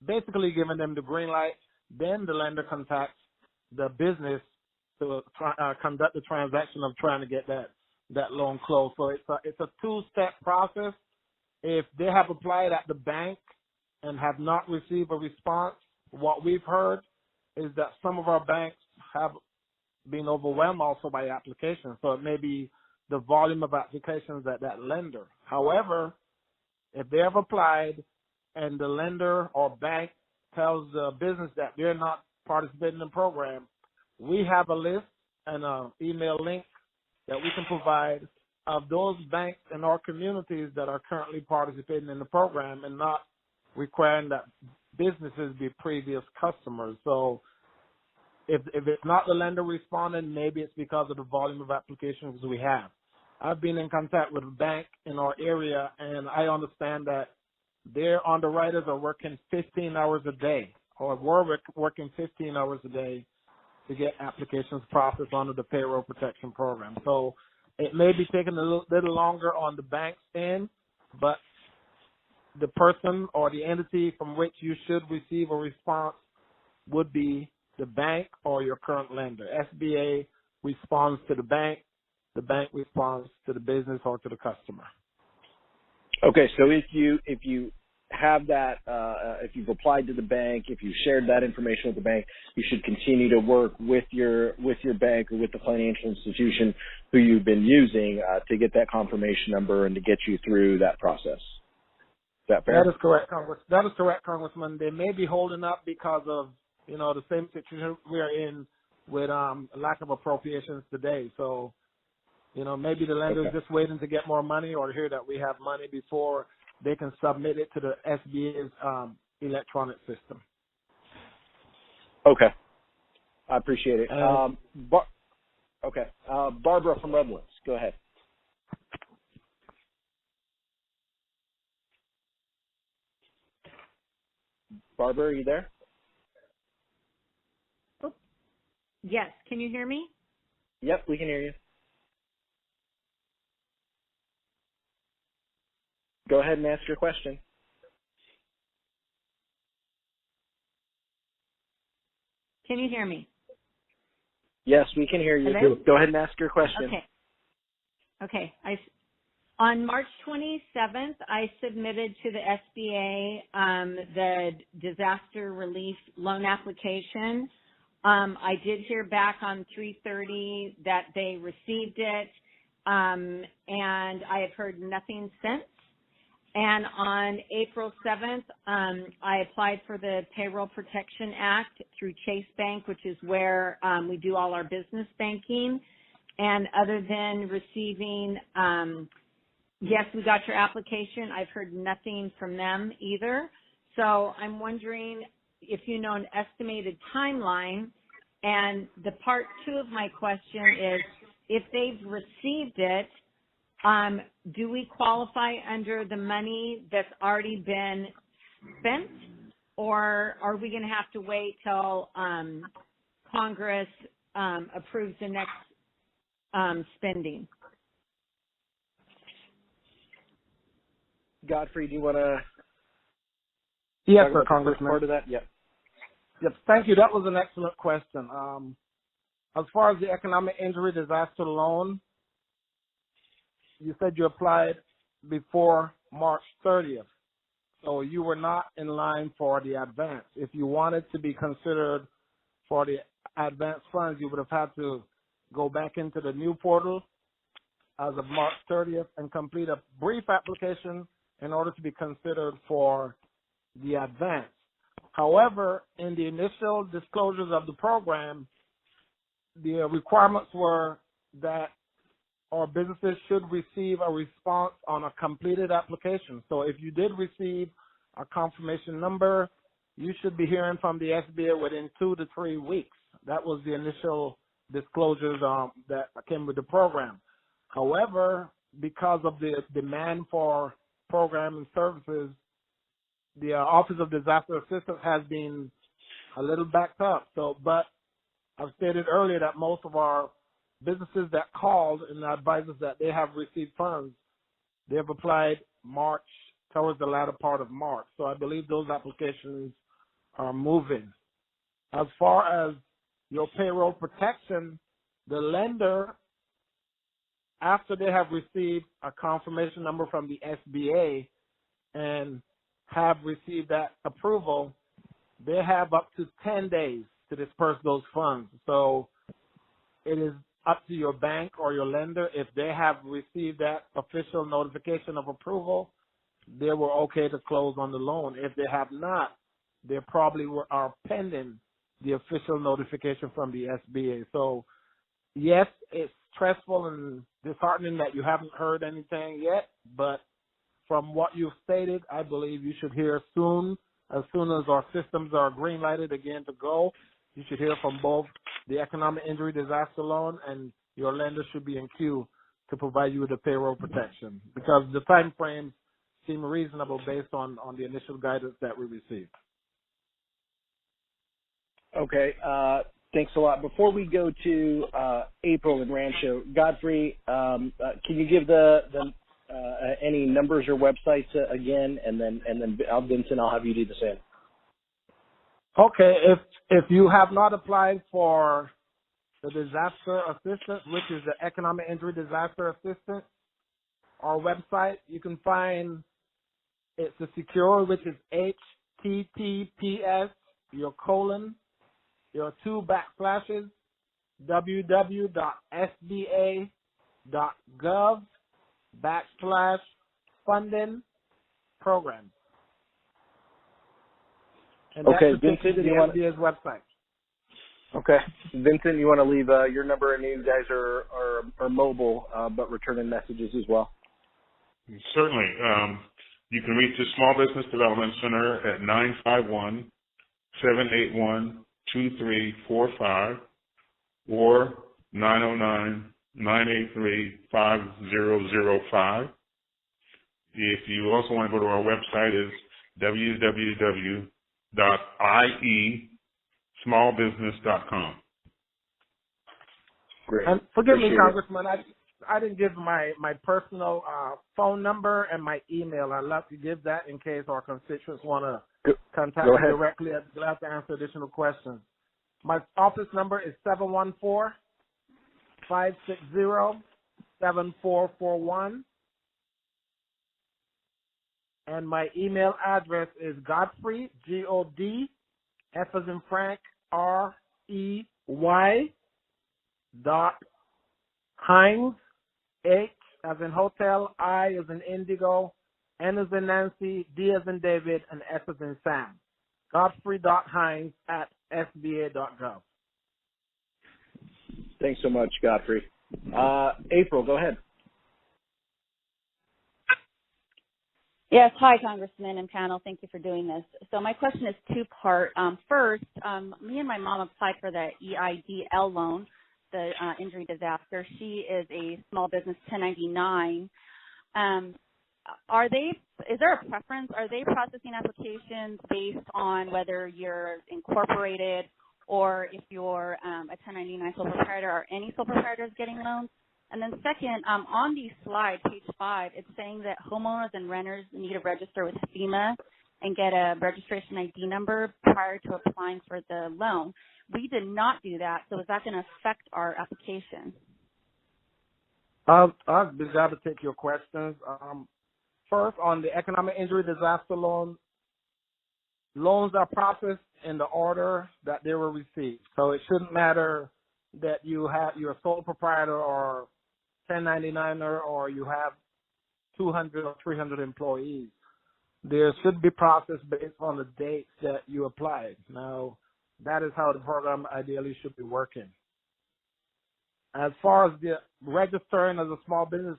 basically giving them the green light. Then the lender contacts the business to conduct the transaction of trying to get that loan closed. So it's a two-step process. If they have applied at the bank and have not received a response, what we've heard is that some of our banks have been overwhelmed also by applications. So it may be the volume of applications at that lender. However, if they have applied and the lender or bank tells the business that they're not participating in the program, we have a list and an email link that we can provide of those banks in our communities that are currently participating in the program and not requiring that businesses be previous customers. So if it's not the lender responding, maybe it's because of the volume of applications we have. I've been in contact with a bank in our area, and I understand that their underwriters are working 15 hours a day, or were working 15 hours a day to get applications processed under the payroll protection program. So it may be taking a little longer on the bank's end, but the person or the entity from which you should receive a response would be the bank or your current lender. SBA responds to the bank responds to the business or to the customer. Okay, so if you have that, if you've applied to the bank, if you've shared that information with the bank, you should continue to work with your bank or with the financial institution who you've been using to get that confirmation number and to get you through that process. Is that fair? That is correct, Congressman. They may be holding up because of the same situation we are in with lack of appropriations today. So maybe the lender is just waiting to get more money or hear that we have money before they can submit it to the SBA's electronic system. Okay. I appreciate it. Barbara from Redlands, go ahead. Barbara, are you there? Oh, yes. Can you hear me? Yep, we can hear you. Go ahead and ask your question. Can you hear me? Yes, we can hear you. Hello? Go ahead and ask your question. Okay. On March 27th, I submitted to the SBA the disaster relief loan application. I did hear back on 3/30 that they received it, and I have heard nothing since. And on April 7th, I applied for the Payroll Protection Act through Chase Bank, which is where we do all our business banking. And other than receiving, yes, we got your application, I've heard nothing from them either. So I'm wondering if you know an estimated timeline. And the part two of my question is, if they've received it, do we qualify under the money that's already been spent, or are we going to have to wait till Congress approves the next spending? Godfrey, do you want to? Yes, sir, Congressman. Part of that, yeah. Yep, thank you. That was an excellent question. As far as the economic injury disaster loan, you said you applied before March 30th, so you were not in line for the advance. If you wanted to be considered for the advance funds, you would have had to go back into the new portal as of March 30th and complete a brief application in order to be considered for the advance. However, in the initial disclosures of the program, the requirements were that our businesses should receive a response on a completed application. So if you did receive a confirmation number, you should be hearing from the SBA within 2 to 3 weeks. That was the initial disclosures that came with the program. However, because of the demand for program and services, the Office of Disaster Assistance has been a little backed up. But I've stated earlier that most of our businesses that called and advised us that they have received funds, they have applied towards the latter part of March. So I believe those applications are moving. As far as your payroll protection, the lender, after they have received a confirmation number from the SBA and have received that approval, they have up to 10 days to disperse those funds. So it is up to your bank or your lender. If they have received that official notification of approval, they were okay to close on the loan. If they have not, they probably are pending the official notification from the SBA. So yes, it's stressful and disheartening that you haven't heard anything yet, but from what you've stated, I believe you should hear soon. As soon as our systems are green lighted again to go, you should hear from both the economic injury disaster loan, and your lender should be in queue to provide you with the payroll protection, because the time frames seem reasonable based on the initial guidance that we received. Okay, thanks a lot. Before we go to April and Rancho, Godfrey, can you give the any numbers or websites again, and then Vincent, I'll have you do the same. Okay, if you have not applied for the disaster assistance, which is the economic injury disaster assistance, our website, you can find it's the secure, which is HTTPS, your two backslashes, www.sba.gov/funding program. And okay, that's Vincent, the SBA's website. Okay, Vincent, you want to leave your number, and you guys are mobile, but returning messages as well. Certainly. You can reach the Small Business Development Center at 951-781-2345 or 909-983-5005. If you also want to go to our website, is www.sba.gov. www.iesmallbusiness.com. Great. And forgive me, Appreciate it. Congressman, I didn't give my personal phone number and my email. I'd love to give that in case our constituents want to contact me directly. I'd be glad to answer additional questions. My office number is 714-560-7441. And my email address is Godfrey, G-O-D, F as in Frank, R-E-Y, .Hines, H as in hotel, I as in indigo, N as in Nancy, D as in David, and S as in Sam. Godfrey.Hines at SBA.gov. Thanks so much, Godfrey. April, go ahead. Yes. Hi, Congressman and panel. Thank you for doing this. So my question is two-part. First, me and my mom applied for the EIDL loan, the injury disaster. She is a small business 1099. Is there a preference? Are they processing applications based on whether you're incorporated or if you're a 1099 sole proprietor? Are any sole proprietors getting loans? And then second, on the slide, page 5, it's saying that homeowners and renters need to register with FEMA and get a registration ID number prior to applying for the loan. We did not do that, so is that going to affect our application? I'll be glad to take your questions. First, on the economic injury disaster loan, loans are processed in the order that they were received. So it shouldn't matter that you're a sole proprietor or 1099er or you have 200 or 300 employees. There should be processed based on the dates that you applied. Now, that is how the program ideally should be working. As far as the registering as a small business,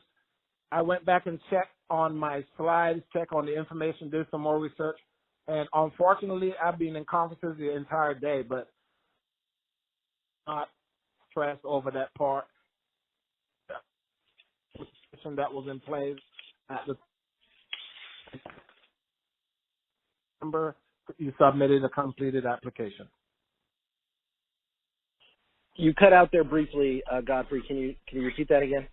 I went back and checked on my slides, checked on the information, did some more research, and unfortunately, I've been in conferences the entire day, but not stressed over that part. That was in place at the number you submitted a completed application. You cut out there briefly, Godfrey. Can you repeat that again?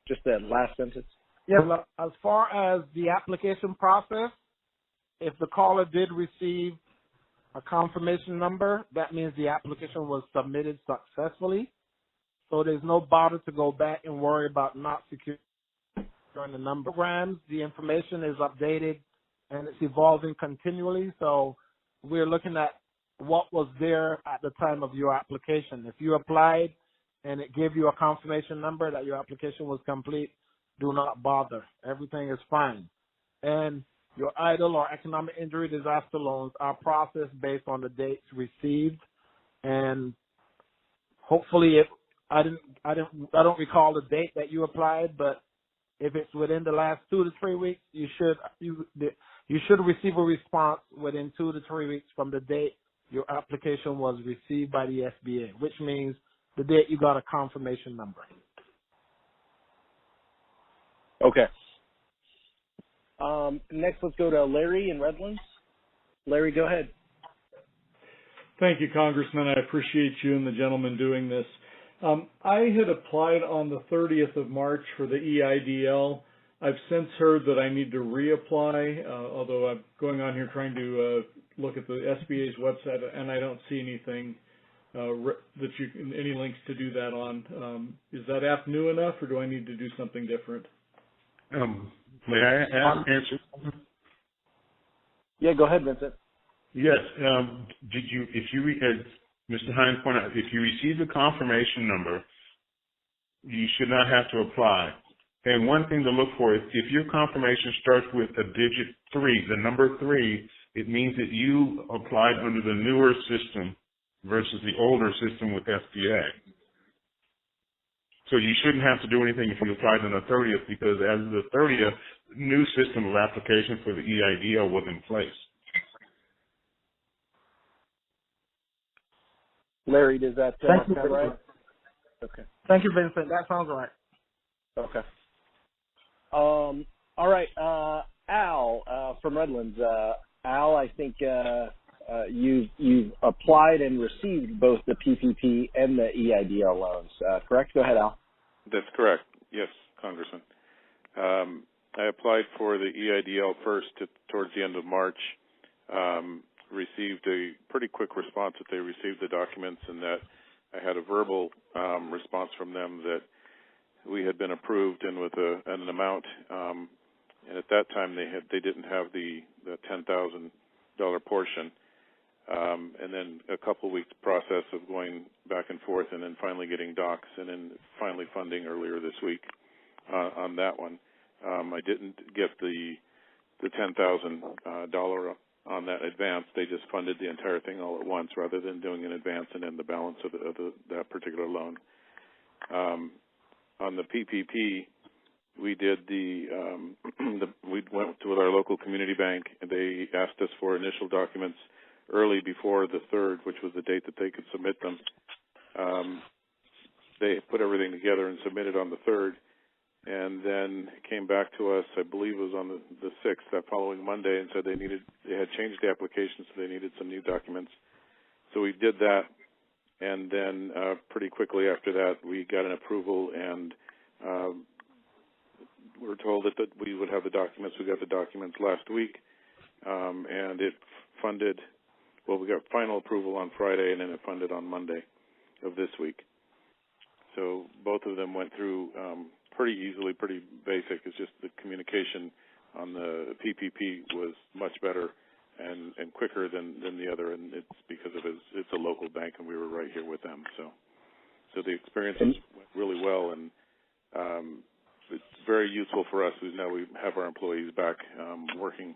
Just that last sentence. Yeah. Well, as far as the application process, if the caller did receive a confirmation number, that means the application was submitted successfully. So there's no bother to go back and worry about not securing the number. Programs, the information is updated and it's evolving continually. So we're looking at what was there at the time of your application. If you applied and it gave you a confirmation number that your application was complete, do not bother. Everything is fine. And your EIDL or economic injury disaster loans are processed based on the dates received, and hopefully, if I don't recall the date that you applied, but if it's within the last 2 to 3 weeks, you should receive a response within 2 to 3 weeks from the date your application was received by the SBA, which means the date you got a confirmation number. Okay. Next, let's go to Larry in Redlands. Larry, go ahead. Thank you, Congressman. I appreciate you and the gentleman doing this. I had applied on the 30th of March for the EIDL. I've since heard that I need to reapply, although I'm going on here trying to look at the SBA's website, and I don't see anything any links to do that on. Is that app new enough, or do I need to do something different? May I answer? Yeah, go ahead, Vincent. Yes. Mr. Hines pointed out, if you receive a confirmation number, you should not have to apply. And one thing to look for is if your confirmation starts with a digit 3, the number 3, it means that you applied under the newer system versus the older system with SBA. So you shouldn't have to do anything if you applied on the 30th, because as of the 30th, the new system of application for the EIDL was in place. Larry, does that sound right? Okay. Thank you, Vincent. That sounds right. Okay. All right. Al from Redlands. Al, I think you've applied and received both the PPP and the EIDL loans, correct? Go ahead, Al. That's correct. Yes, Congressman. I applied for the EIDL first towards the end of March. Received a pretty quick response that they received the documents and that I had a verbal response from them that we had been approved and with an amount. And at that time they didn't have the $10,000 portion. And then a couple weeks process of going back and forth and then finally getting docs and then finally funding earlier this week on that one. I didn't get the $10,000 on that advance. They just funded the entire thing all at once rather than doing an advance and then the balance of that particular loan. On the PPP, we did we went with our local community bank and they asked us for initial documents early before the 3rd, which was the date that they could submit them. They put everything together and submitted on the 3rd. And then came back to us, I believe it was on the 6th, that following Monday, and said they had changed the application, so they needed some new documents. So we did that, and then pretty quickly after that, we got an approval, and we were told that we would have the documents. We got the documents last week, and it funded. Well, we got final approval on Friday, and then it funded on Monday of this week. So both of them went through pretty easily, pretty basic. It's just the communication on the PPP was much better and quicker than the other, and it's because of it's a local bank, and we were right here with them. So the experience went really well, and it's very useful for us because now we have our employees back working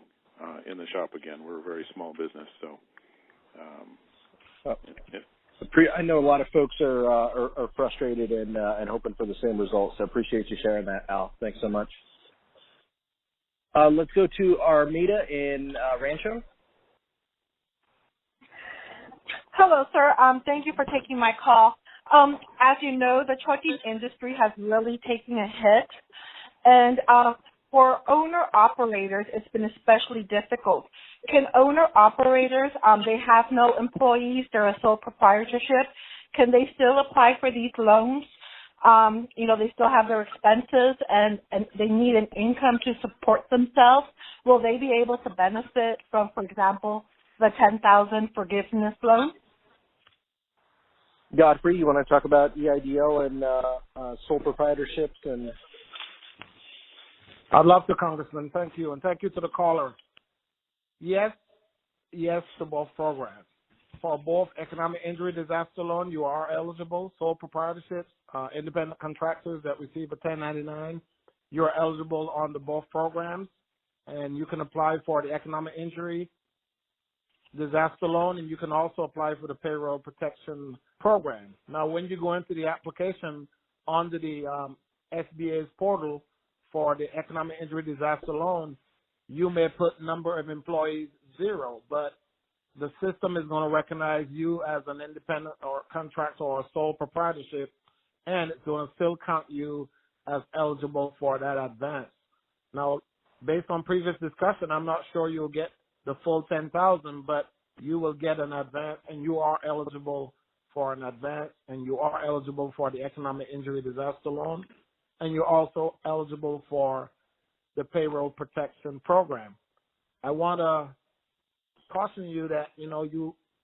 in the shop again. We're a very small business, so. Yeah. I know a lot of folks are frustrated and hoping for the same results. So appreciate you sharing that, Al. Thanks so much. Let's go to Armida in Rancho. Hello, sir. Thank you for taking my call. As you know, the trucking industry has really taken a hit, and for owner-operators, it's been especially difficult. Can owner-operators, they have no employees, they're a sole proprietorship, can they still apply for these loans? They still have their expenses and they need an income to support themselves. Will they be able to benefit from, for example, the $10,000 forgiveness loan? Godfrey, you want to talk about EIDL and sole proprietorships? And I'd love to, Congressman. Thank you. And thank you to the caller. Yes to both programs. For both economic injury disaster loan, you are eligible. Sole proprietorships, independent contractors that receive a 1099, you're eligible on the both programs. And you can apply for the economic injury disaster loan, and you can also apply for the payroll protection program. Now, when you go into the application under the SBA's portal for the economic injury disaster loan, you may put number of employees 0, but the system is going to recognize you as an independent or contractor or a sole proprietorship, and it's going to still count you as eligible for that advance. Now, based on previous discussion, I'm not sure you'll get the full $10,000, but you will get an advance, and you are eligible for an advance, and you are eligible for the economic injury disaster loan, and you're also eligible for the payroll protection program. I want to caution you that,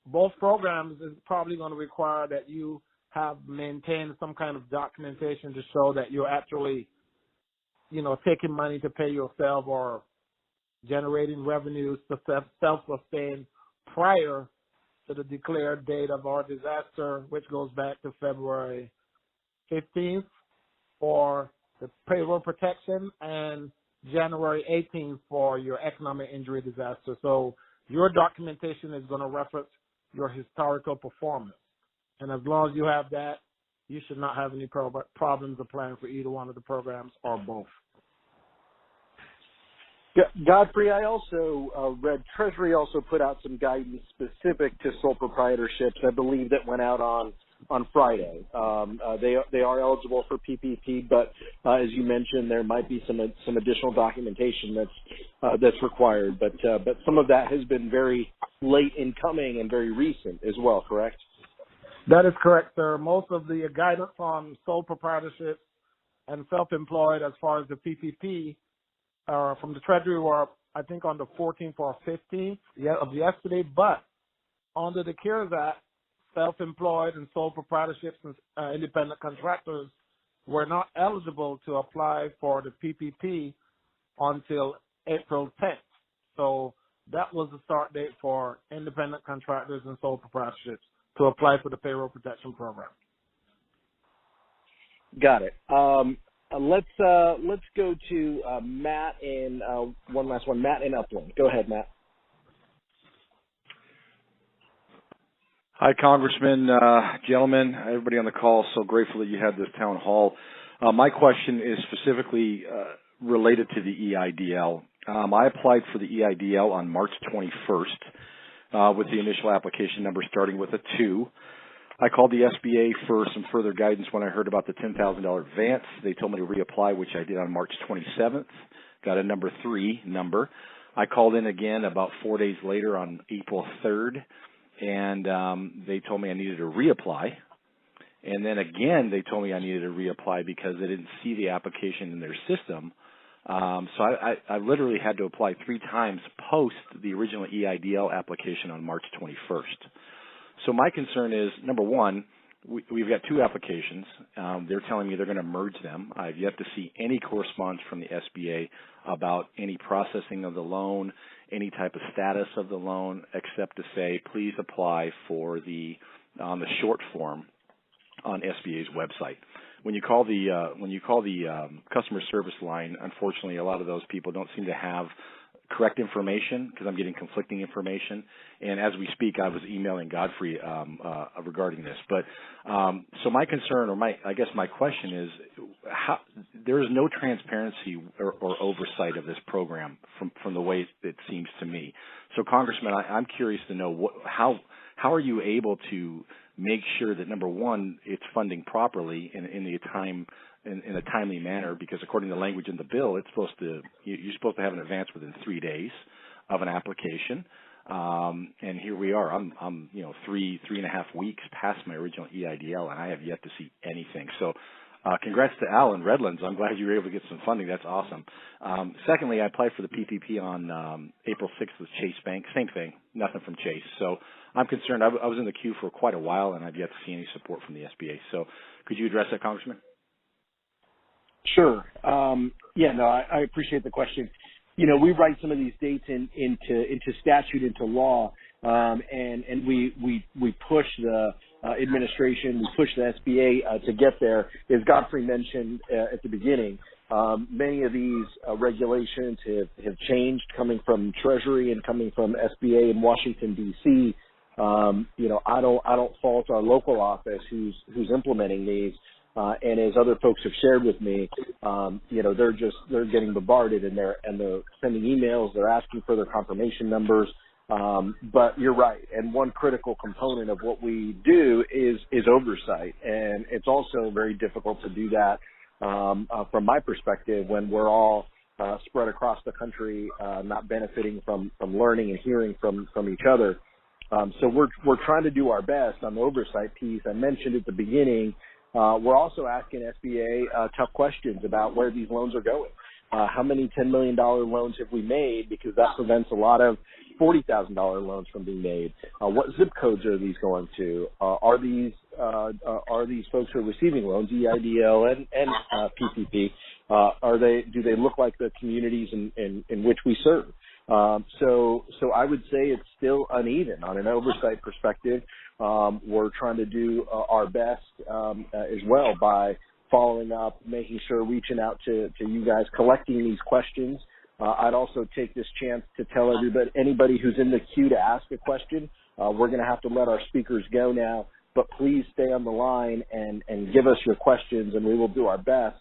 both programs is probably going to require that you have maintained some kind of documentation to show that you're actually, taking money to pay yourself or generating revenues to self-sustain prior to the declared date of our disaster, which goes back to February 15th for the payroll protection and January 18th for your economic injury disaster. So your documentation is going to reference your historical performance. And as long as you have that, you should not have any problems applying for either one of the programs or both. Godfrey, I also read Treasury also put out some guidance specific to sole proprietorships. I believe that went out on on Friday. They are eligible for PPP, but as you mentioned, there might be some additional documentation that's required. But some of that has been very late in coming and very recent as well. Correct? That is correct, sir. Most of the guidance on sole proprietorship and self-employed, as far as the PPP, from the Treasury were, I think, on the 14th or 15th of yesterday. But under the CARES Act, self-employed and sole proprietorships and independent contractors were not eligible to apply for the PPP until April 10th. So that was the start date for independent contractors and sole proprietorships to apply for the payroll protection program. Got it. Let's go to Matt in one last one. Matt in Upland. Go ahead, Matt. Hi, Congressman, gentlemen, everybody on the call. So grateful that you had this town hall. My question is specifically related to the EIDL. I applied for the EIDL on March 21st with the initial application number starting with a 2. I called the SBA for some further guidance when I heard about the $10,000 advance. They told me to reapply, which I did on March 27th. Got a number 3 number. I called in again about 4 days later on April 3rd, and they told me I needed to reapply. And then again, they told me I needed to reapply because they didn't see the application in their system. So I literally had to apply 3 times post the original EIDL application on March 21st. So my concern is, number one, we've got 2 applications. They're telling me they're going to merge them. I've yet to see any correspondence from the SBA about any processing of the loan, any type of status of the loan, except to say, please apply for the short form on SBA's website. When you call the customer service line, unfortunately, a lot of those people don't seem to have correct information because I'm getting conflicting information. And as we speak, I was emailing Godfrey regarding this. But so my concern, or my question is, there is no transparency or oversight of this program from the way it seems to me. So, Congressman, I'm curious to know how are you able to make sure that, number one, it's funding properly in a timely manner, because according to the language in the bill, you're supposed to have an advance within 3 days of an application. And here we are. I'm 3.5 weeks past my original EIDL, and I have yet to see anything. So, congrats to Al in Redlands. I'm glad you were able to get some funding. That's awesome. Secondly, I applied for the PPP on April 6th with Chase Bank. Same thing, nothing from Chase. So I'm concerned. I was in the queue for quite a while, and I've yet to see any support from the SBA. So could you address that, Congressman? Sure. I appreciate the question. We write some of these dates into statute, into law, and we push the administration, we push the SBA to get there. As Godfrey mentioned at the beginning, many of these regulations have changed, coming from Treasury and coming from SBA in Washington D.C. I don't fault our local office who's implementing these. And as other folks have shared with me, they're getting bombarded and they're sending emails, they're asking for their confirmation numbers. But you're right. And one critical component of what we do is oversight. And it's also very difficult to do that, from my perspective, when we're all spread across the country, not benefiting from learning and hearing from each other. So we're trying to do our best on the oversight piece. I mentioned at the beginning, we're also asking SBA tough questions about where these loans are going. How many $10 million loans have we made? Because that prevents a lot of $40,000 loans from being made. What zip codes are these going to? Are these folks who are receiving loans, EIDL and PPP? Do they look like the communities in which we serve? So I would say it's still uneven on an oversight perspective. We're trying to do our best as well by following up, making sure, reaching out to you guys, collecting these questions. I'd also take this chance to tell anybody who's in the queue to ask a question, we're going to have to let our speakers go now, but please stay on the line and give us your questions, and we will do our best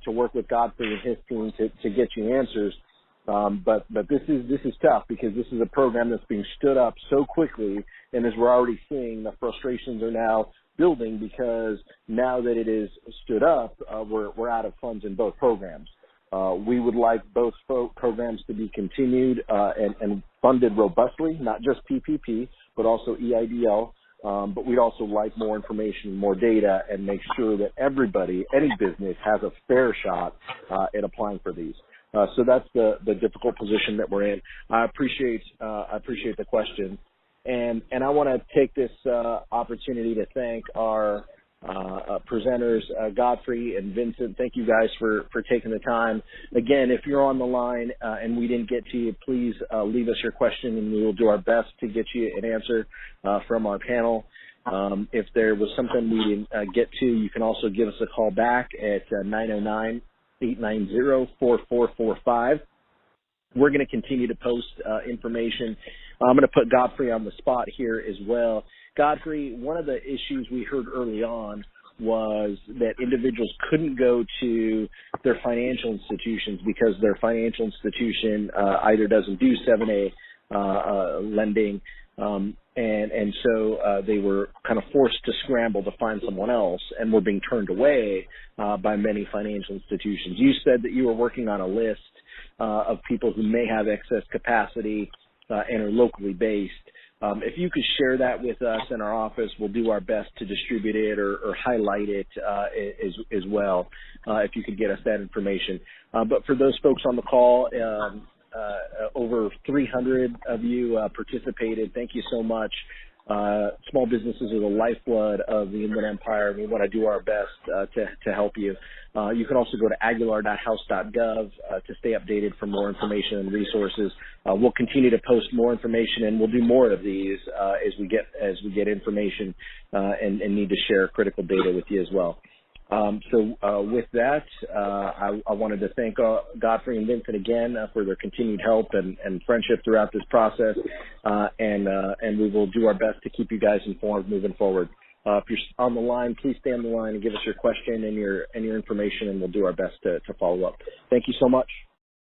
to work with Godfrey and his team to get you answers. But this is tough, because this is a program that's being stood up so quickly, and as we're already seeing, the frustrations are now building because now that it is stood up, we're out of funds in both programs. We would like both programs to be continued and funded robustly, not just PPP, but also EIDL. But we'd also like more information, more data, and make sure that everybody, any business, has a fair shot at applying for these. So that's the difficult position that we're in. I appreciate the question, and I want to take this opportunity to thank our presenters, Godfrey and Vincent. Thank you guys for taking the time. Again, if you're on the line and we didn't get to you, please leave us your question and we will do our best to get you an answer from our panel. If there was something we didn't get to, you can also give us a call back at 909-890-4445. We're going to continue to post information. I'm going to put Godfrey on the spot here as well. Godfrey, one of the issues we heard early on was that individuals couldn't go to their financial institutions because their financial institution either doesn't do 7A lending, and so they were kind of forced to scramble to find someone else and were being turned away by many financial institutions. You said that you were working on a list of people who may have excess capacity and are locally based. If you could share that with us in our office, we'll do our best to distribute it or highlight it as well, if you could get us that information. But for those folks on the call, over 300 of you participated. Thank you so much. Small businesses are the lifeblood of the Inland Empire, and we want to do our best to help you. You can also go to aguilar.house.gov to stay updated for more information and resources. We'll continue to post more information, and we'll do more of these as we get information and need to share critical data with you as well. With that, I wanted to thank Godfrey and Vincent again for their continued help and friendship throughout this process, and we will do our best to keep you guys informed moving forward. If you're on the line, please stay on the line and give us your question and your information, and we'll do our best to follow up. Thank you so much.